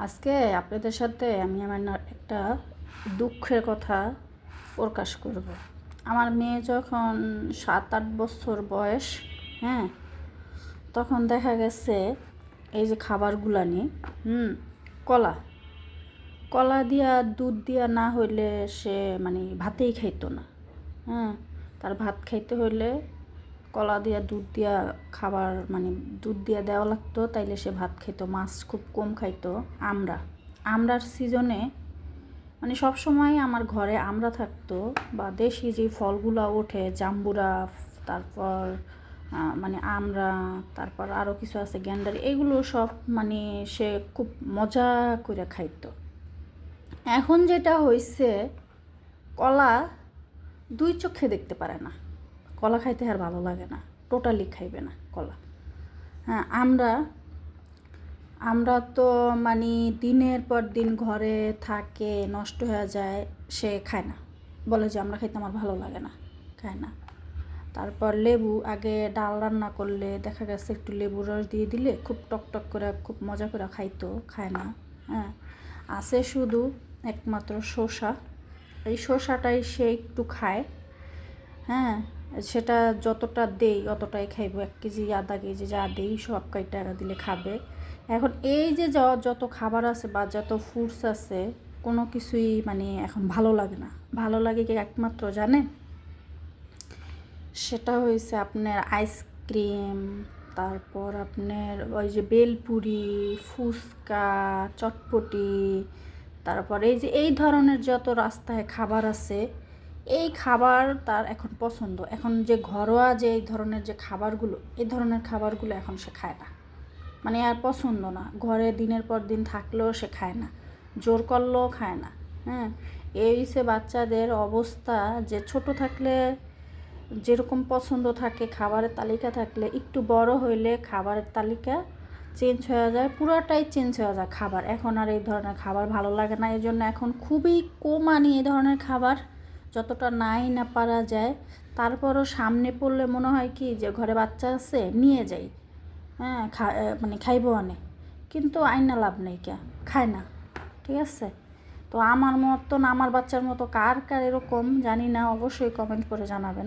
আজকে আপনাদের সাথে আমি আমার একটা দুঃখের কথা প্রকাশ করব। আমার মেয়ে যখন 7-8 বছর বয়স, হ্যাঁ, তখন দেখা গেছে এই যে খাবারগুলা নিয়ে কলা কলা দিয়া দুধ দিয়া না হইলে সে মানে ভাতেই খাইতো না। হ্যাঁ, তার ভাত খাইতে হইলে কলা দিয়া দুধ দিয়া খাবার মানে দুধ দিয়া দেওয়া লাগতো, তাইলে সে ভাত খাইতো। মাছ খুব কম খাইতো। আমরার সিজনে মানে সব সময় আমার ঘরে আমরা থাকতো, বা দেশি যে ফলগুলো ওঠে, জাম্বুরা, তারপর মানে আমরা, তারপর আরও কিছু আছে গ্যান্ডারি, এগুলো সব মানে সে খুব মজা করে খাইতো। এখন যেটা হয়েছে, কলা দুই চোখে দেখতে পারে না। কলা খাইতে আর ভালো লাগে না, টোটালি খাইবে না কলা। হ্যাঁ, আমরা তো মানে দিনের পর দিন ঘরে থাকে, নষ্ট হয়ে যায়, সে খায় না, বলে যে আমরা খাইতে আমার ভালো লাগে না, খায় না। তারপর লেবু, আগে ডাল রান্না করলে দেখা গেছে একটু লেবুর রস দিয়ে দিলে খুব টকটক করে খুব মজা করে খাইতো, খায় না। হ্যাঁ, আছে শুধু একমাত্র শসা। এই শসাটাই সে একটু খায়। হ্যাঁ, সেটা যতটা দেই অতটাই খাইব। 1 কেজি আধা কেজি যা দেই সব কয়টা দিলে খাবে। এখন এই যে যত খাবার আছে বা যত ফুডস আছে, কোনো কিছুই মানে এখন ভালো লাগে না। ভালো লাগে কি একমাত্র জানেন? সেটা হয়েছে আপনার আইসক্রিম, তারপর আপনার ওই যে বেলপুরি, ফুচকা, চটপটি, তারপর এই যে এই ধরনের যত রাস্তায় খাবার আছে, এই খাবার তার এখন পছন্দ। এখন যে ঘরোয়া যে এই ধরনের যে খাবারগুলো, এই ধরনের খাবারগুলো এখন সে খায় না, মানে আর পছন্দ না। ঘরে দিনের পর দিন থাকলেও সে খায় না, জোর করলেও খায় না। হ্যাঁ, এই সে বাচ্চাদের অবস্থা, যে ছোট থাকলে যেরকম পছন্দ থাকে, খাবারের তালিকা থাকলে একটু বড় হইলে খাবারের তালিকা চেঞ্জ হয়ে যায়, পুরোটাই চেঞ্জ হয়ে যায় খাবার। এখন আর এই ধরনের খাবার ভালো লাগে না, এই জন্য এখন খুবই কম আনি এই ধরনের খাবার, যতটা নাই না পারা যায়। তারপরও সামনে পড়লে মনে হয় কি যে ঘরে বাচ্চা আছে, নিয়ে যাই, হ্যাঁ, মানে খাইবো অনেক, কিন্তু আইনা লাভ নেই, কে খায় না। ঠিক আছে? তো আমার মতন, আমার বাচ্চার মতো কার কার এরকম জানি না, অবশ্যই কমেন্ট করে জানাবেন।